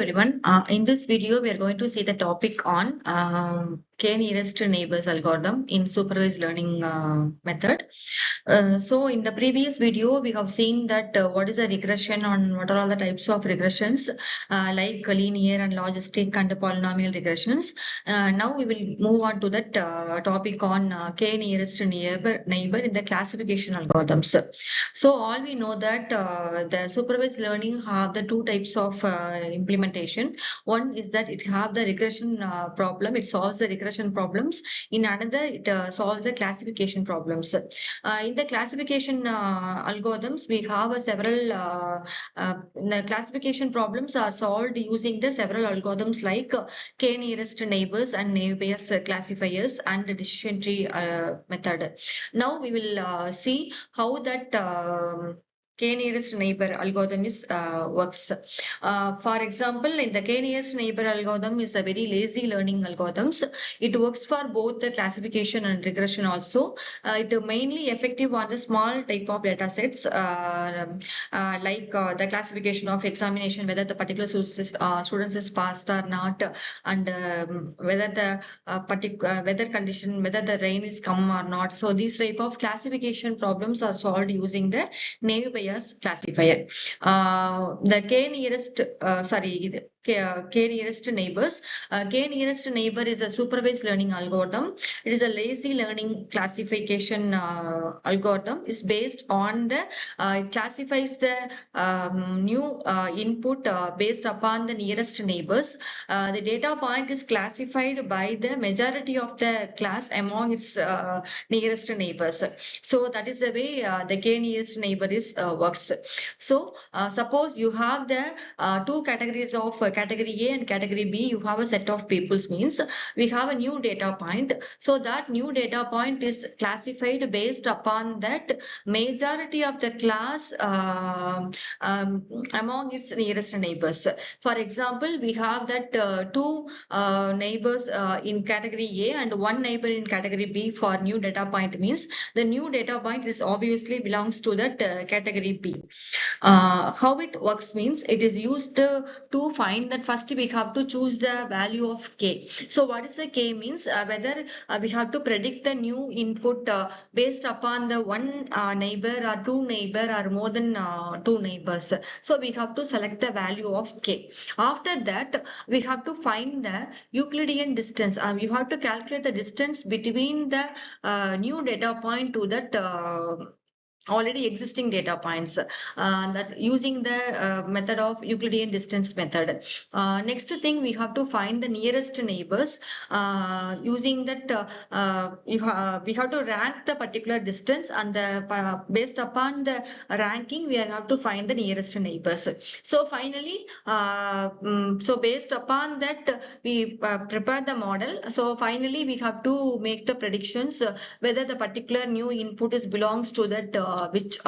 everyone. In this video, we are going to see the topic on K-Nearest Neighbours algorithm in supervised learning method. So in the previous video, we have seen that what is a regression and what are all the types of regressions like linear and logistic and polynomial regressions. Now we will move on to that topic on K-Nearest neighbor in the classification algorithms. So all we know that the supervised learning have the two types of implementation. One is that it have the regression problem. It solves the regression problems. In another, it solves the classification problems. In the classification algorithms, we have several the classification problems are solved using the several algorithms like K-nearest neighbors and neighbors classifiers and the decision tree method. Now we will see how that K-nearest neighbor algorithm is works. For example, in the K-nearest neighbor algorithm is a very lazy learning algorithms. It works for both the classification and regression also. It is mainly effective on the small type of data sets like the classification of examination, whether the particular students is passed or not, and whether the particular weather condition, whether the rain is come or not. So these type of classification problems are solved using the naive Bayes classifier. The K-nearest, K-nearest neighbors. K-nearest neighbor is a supervised learning algorithm. It is a lazy learning classification algorithm. It's based on the, it classifies the new input based upon the nearest neighbors. The data point is classified by the majority of the class among its nearest neighbors. So that is the way the K-nearest neighbor is works. So suppose you have the two categories of category A and category B. You have a set of peoples, means we have a new data point. So that new data point is classified based upon that majority of the class among its nearest neighbors. For example, we have that two neighbors in category A and one neighbor in category B for new data point, means the new data point is obviously belongs to that category B. How it works means it is used to find that first we have to choose the value of K. So what is the K means whether we have to predict the new input based upon the one neighbor or two neighbor or more than two neighbors. So we have to select the value of K. After that, we have to find the Euclidean distance. You have to calculate the distance between the new data point to that already existing data points that using the method of Euclidean distance method. Next thing, we have to find the nearest neighbors using that we have to rank the particular distance, and the based upon the ranking we have to find the nearest neighbors. So finally so based upon that we prepare the model. So finally we have to make the predictions whether the particular new input is belongs to that which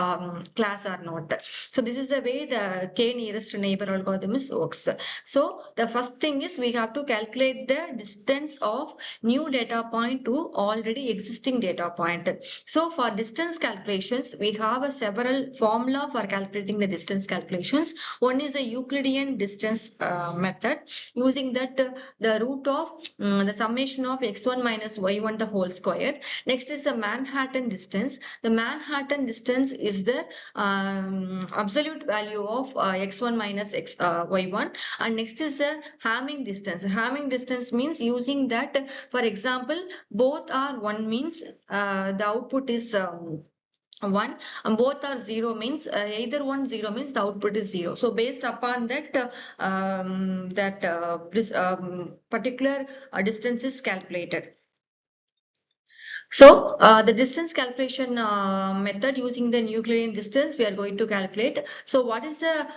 class or not. So this is the way the K-nearest neighbor algorithm works. So the first thing is we have to calculate the distance of new data point to already existing data point. So for distance calculations, we have a several formula for calculating the distance calculations. One is a Euclidean distance method. Using that the root of the summation of x1 minus y1 the whole square. Next is the Manhattan distance. The Manhattan distance is the absolute value of x1 minus y1, and next is the Hamming distance. Hamming distance means using that, for example, both are 1 means the output is 1 and both are 0 means either 1 0 means the output is 0. So based upon that this particular distance is calculated. So the distance calculation method using the Euclidean distance we are going to calculate. So what is the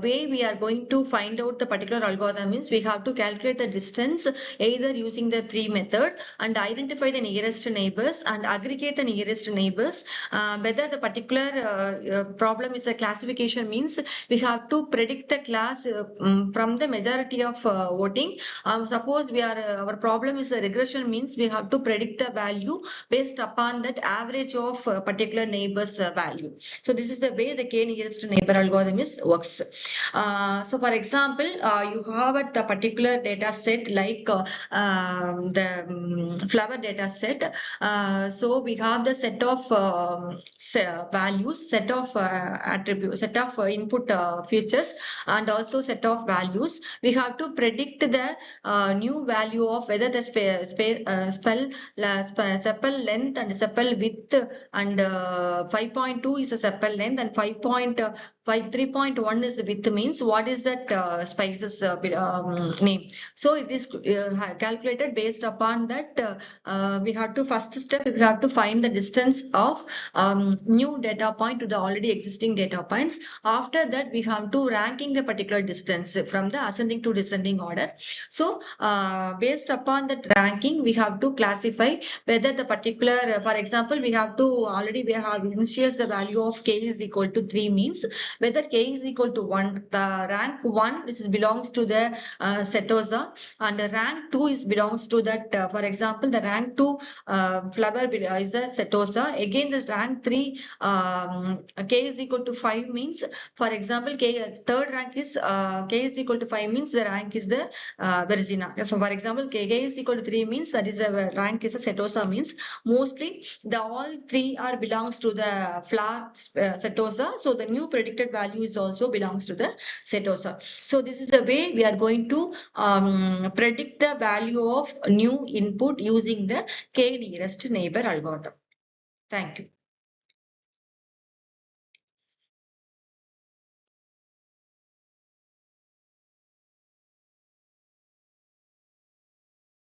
way we are going to find out the particular algorithm means we have to calculate the distance either using the 3 method and identify the nearest neighbors and aggregate the nearest neighbors. Whether the particular problem is a classification means we have to predict the class from the majority of voting. Suppose we are our problem is a regression means we have to predict the value based upon that average of particular neighbor's value. So this is the way the K-nearest neighbor algorithm works. So for example, you have a particular data set like the flower data set. So we have the set of values, set of attributes, set of input features, and also set of values. We have to predict the new value of whether the sepal length and sepal width, and 5.2 is a sepal length, and 3.1 is the width, means what is that spice's name. So it is calculated based upon that. We have to, first step, we have to find the distance of new data point to the already existing data points. After that, we have to ranking the particular distance from the ascending to descending order. So based upon that ranking, we have to classify whether the particular, for example, we have initialized the value of k is equal to 3, means whether k is equal to 1, the rank 1 belongs to the setosa, and the rank 2 belongs to that, for example, the rank 2 flower is the setosa. Again, the rank 3 k is equal to 5 means, for example, third rank is k is equal to 5 means the rank is the Virginia. So for example, k is equal to 3 means that is the rank is a setosa, means mostly the all three are belongs to the flower setosa. So the new predicted value is also belongs to the setosa. So this is the way we are going to predict the value of new input using the K-nearest neighbor algorithm. Thank you.